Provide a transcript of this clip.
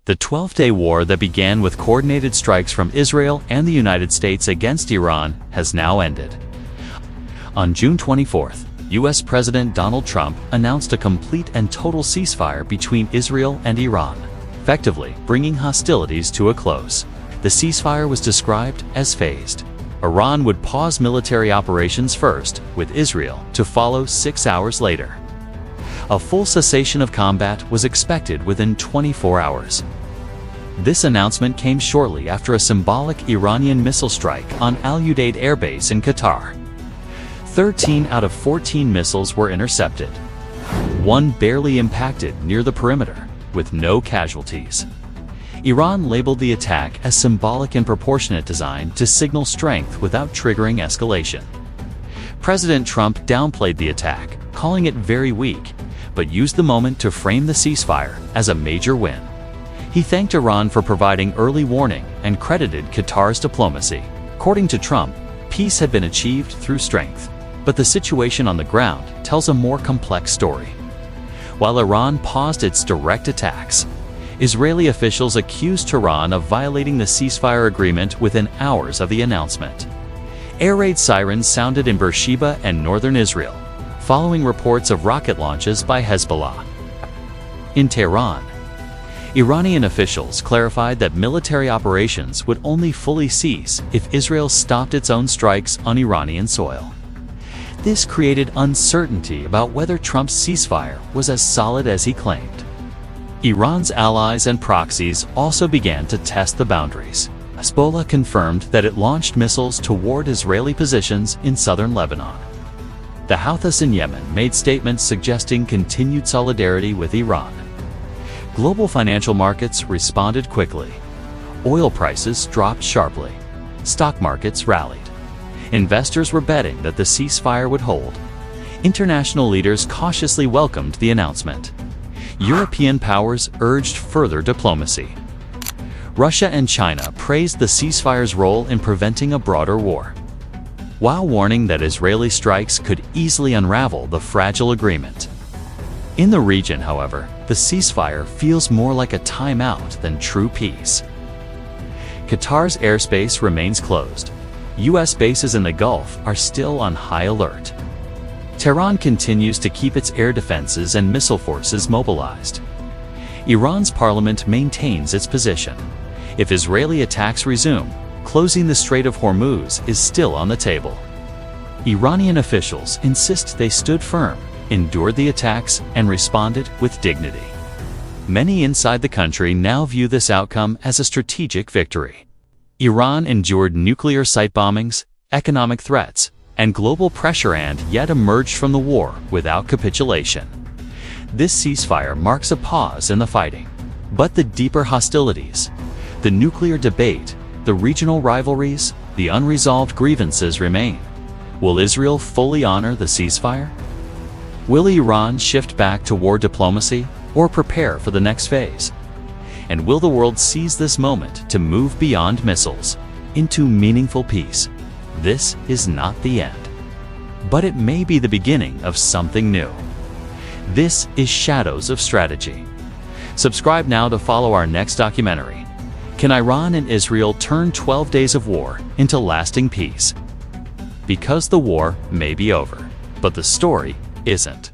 The 12-day war that began with coordinated strikes from Israel and the United States against Iran has now ended. On June 24th, U.S. President Donald Trump announced a complete and total ceasefire between Israel and Iran, effectively bringing hostilities to a close. The ceasefire was described as phased. Iran would pause military operations first, with Israel to follow 6 hours later. A full cessation of combat was expected within 24 hours. This announcement came shortly after a symbolic Iranian missile strike on Al Udeid airbase in Qatar. 13 out of 14 missiles were intercepted. One barely impacted near the perimeter, with no casualties. Iran labeled the attack as symbolic and proportionate design to signal strength without triggering escalation. President Trump downplayed the attack, calling it very weak, but used the moment to frame the ceasefire as a major win. He thanked Iran for providing early warning and credited Qatar's diplomacy. According to Trump, peace had been achieved through strength, but the situation on the ground tells a more complex story. While Iran paused its direct attacks, Israeli officials accused Tehran of violating the ceasefire agreement within hours of the announcement. Air raid sirens sounded in Beersheba and northern Israel, following reports of rocket launches by Hezbollah. In Tehran, Iranian officials clarified that military operations would only fully cease if Israel stopped its own strikes on Iranian soil. This created uncertainty about whether Trump's ceasefire was as solid as he claimed. Iran's allies and proxies also began to test the boundaries. Hezbollah confirmed that it launched missiles toward Israeli positions in southern Lebanon. The Houthis in Yemen made statements suggesting continued solidarity with Iran. Global financial markets responded quickly. Oil prices dropped sharply. Stock markets rallied. Investors were betting that the ceasefire would hold. International leaders cautiously welcomed the announcement. European powers urged further diplomacy. Russia and China praised the ceasefire's role in preventing a broader war, while warning that Israeli strikes could easily unravel the fragile agreement. In the region, however, the ceasefire feels more like a timeout than true peace. Qatar's airspace remains closed. U.S. bases in the Gulf are still on high alert. Tehran continues to keep its air defenses and missile forces mobilized. Iran's parliament maintains its position. If Israeli attacks resume, closing the Strait of Hormuz is still on the table. Iranian officials insist they stood firm, endured the attacks, and responded with dignity. Many inside the country now view this outcome as a strategic victory. Iran endured nuclear site bombings, economic threats, and global pressure and yet emerged from the war without capitulation. This ceasefire marks a pause in the fighting. But the deeper hostilities, the nuclear debate, the regional rivalries, the unresolved grievances remain. Will Israel fully honor the ceasefire? Will Iran shift back to war diplomacy or prepare for the next phase? And will the world seize this moment to move beyond missiles into meaningful peace? This is not the end, but it may be the beginning of something new. This is Shadows of Strategy. Subscribe now to follow our next documentary. Can Iran and Israel turn 12 days of war into lasting peace? Because the war may be over, but the story isn't.